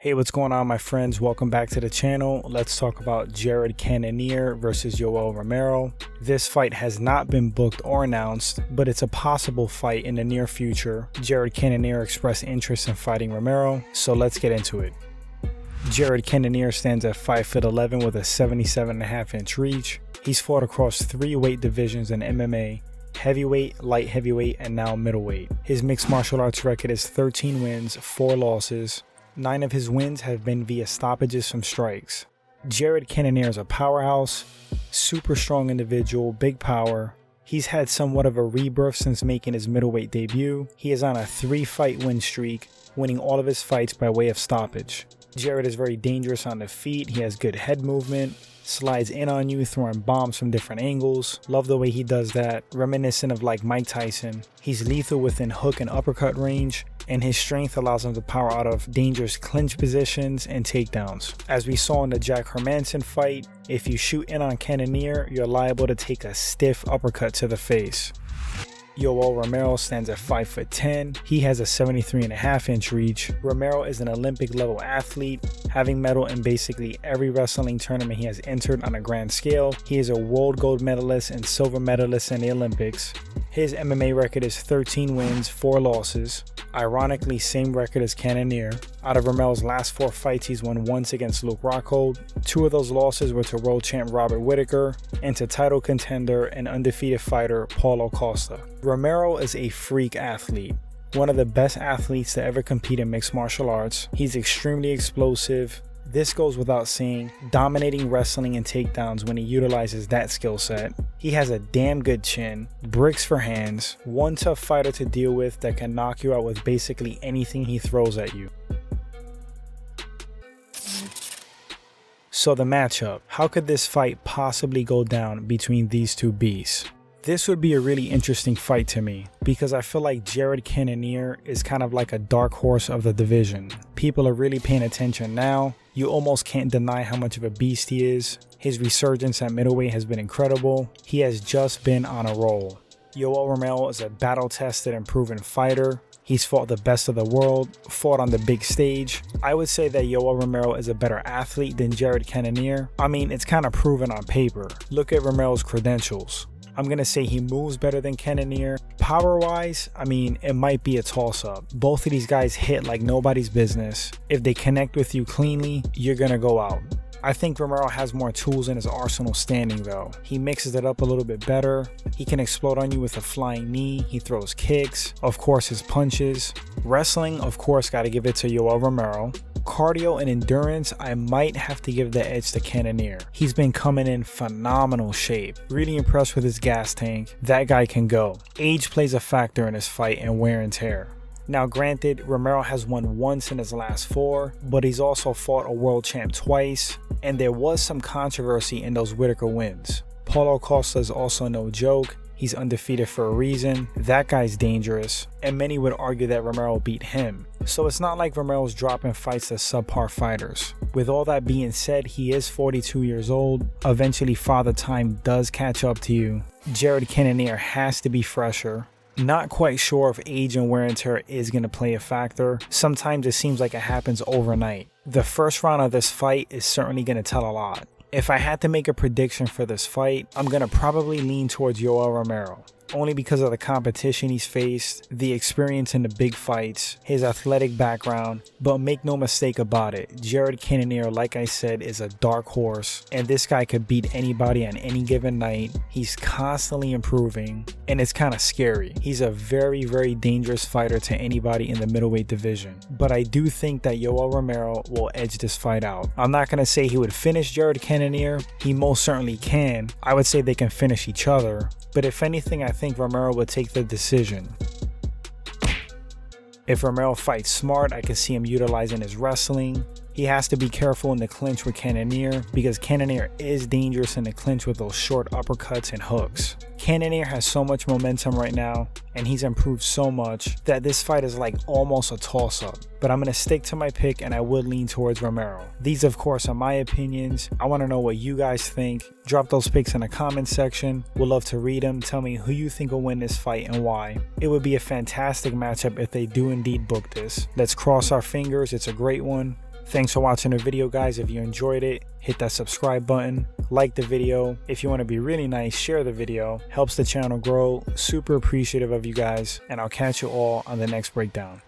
Hey, what's going on, my friends? Welcome back to the channel. Let's talk about Cannonier versus Yoel Romero. This fight has not been booked or announced, but it's a possible fight in the near future. Cannonier expressed interest in fighting Romero, so let's get into it. Cannonier stands at 5'11" with a 77.5-inch reach. He's fought across 3 weight divisions in MMA: heavyweight, light heavyweight, and now middleweight. His mixed martial arts record is 13 wins, 4 losses. 9 of his wins have been via stoppages from strikes. Cannonier is a powerhouse, super strong individual, big power. He's had somewhat of a rebirth since making his middleweight debut. He is on a 3-fight win streak, winning all of his fights by way of stoppage. is very dangerous on the feet. He has good head movement, slides in on you, throwing bombs from different angles. Love the way he does that, reminiscent of like Mike Tyson. He's lethal within hook and uppercut range, and his strength allows him to power out of dangerous clinch positions and takedowns. As we saw in the Jack Hermanson fight, if you shoot in on Cannonier, you're liable to take a stiff uppercut to the face. Yoel Romero stands at 5'10". He has a 73.5-inch reach. Romero is an Olympic level athlete, having medaled in basically every wrestling tournament he has entered on a grand scale. He is a world gold medalist and silver medalist in the Olympics. His MMA record is 13 wins, 4 losses. Ironically, same record as Cannonier. Out of Romero's last 4 fights, he's won once against Luke Rockhold. 2 of those losses were to world champ Robert Whittaker and to title contender and undefeated fighter Paulo Costa. Romero is a freak athlete, one of the best athletes to ever compete in mixed martial arts. He's extremely explosive. This goes without saying, dominating wrestling and takedowns when he utilizes that skill set. He has a damn good chin, bricks for hands, one tough fighter to deal with that can knock you out with basically anything he throws at you. So the matchup, how could this fight possibly go down between these two beasts? This would be a really interesting fight to me because I feel like Cannonier is kind of like a dark horse of the division. People are really paying attention now. You almost can't deny how much of a beast he is. His resurgence at middleweight has been incredible. He has just been on a roll. Yoel Romero is a battle-tested and proven fighter. He's fought the best of the world, fought on the big stage. I would say that Yoel Romero is a better athlete than Cannonier. I mean, it's kind of proven on paper. Look at Romero's credentials. I'm going to say he moves better than Cannonier. Power-wise, I mean, it might be a toss-up. Both of these guys hit like nobody's business. If they connect with you cleanly, you're going to go out. I think Romero has more tools in his arsenal standing though. He mixes it up a little bit better. He can explode on you with a flying knee. He throws kicks. Of course, his punches. Wrestling, of course, got to give it to Yoel Romero. Cardio and endurance, I might have to give the edge to Cannonier. He's been coming in phenomenal shape. Really impressed with his gas tank. That guy can go. Age plays a factor in his fight and wear and tear. Now granted, Romero has won once in his last 4, but he's also fought a world champ twice, and there was some controversy in those Whittaker wins. Paulo Costa is also no joke. He's undefeated for a reason. That guy's dangerous, and many would argue that Romero beat him. So it's not like Romero's dropping fights to subpar fighters. With all that being said, he is 42 years old. Eventually, Father Time does catch up to you. Cannonier has to be fresher. Not quite sure if age and wear and tear is going to play a factor. Sometimes it seems like it happens overnight. The first round of this fight is certainly going to tell a lot. If I had to make a prediction for this fight, I'm going to probably lean towards Yoel Romero. Only because of the competition he's faced, the experience in the big fights, his athletic background. But make no mistake about it, Cannonier, like I said, is a dark horse, and this guy could beat anybody on any given night. He's constantly improving, and it's kind of scary. He's a very, very dangerous fighter to anybody in the middleweight division. But I do think that Yoel Romero will edge this fight out. I'm not going to say he would finish Cannonier. He most certainly can. I would say they can finish each other. But if anything, I think Romero would take the decision. If Romero fights smart, I can see him utilizing his wrestling. He has to be careful in the clinch with Cannonier because Cannonier is dangerous in the clinch with those short uppercuts and hooks. Cannonier has so much momentum right now, and he's improved so much that this fight is like almost a toss-up. But I'm going to stick to my pick, and I would lean towards Romero. These, of course, are my opinions. I want to know what you guys think. Drop those picks in the comments section. Would love to read them. Tell me who you think will win this fight and why. It would be a fantastic matchup if they do indeed book this. Let's cross our fingers. It's a great one. Thanks for watching the video, guys. If you enjoyed it, hit that subscribe button, like the video. If you want to be really nice, share the video. Helps the channel grow. Super appreciative of you guys, and I'll catch you all on the next breakdown.